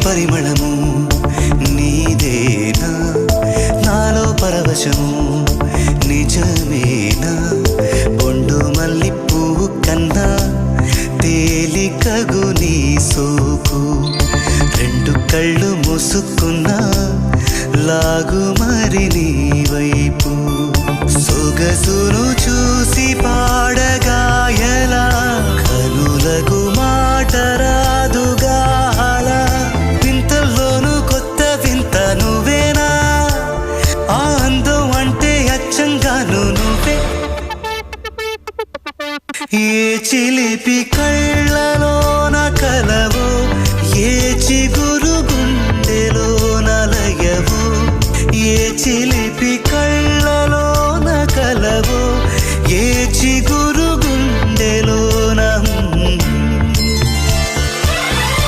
పరిమళము నీదేనా నాలో పరవశము నిజమేనా బొండు మల్లి పువ్వు కన్నా తేలికగు నీ సోకు రెండు కళ్ళు మూసుకున్నా లాగు మరి నీ వైపు సొగసును చూసి పాడగాయలా కనులకు మాట రాదుగా అలా వింతల్లోనూ కొత్త వింత నువ్వేనా ఆ అందం అంటే అచ్చంగాను నువ్వే ఏ చిలిపి కళ్ళలోన కలవో ఏ చిగురు గుండెలో నలయవో ఏ చిలి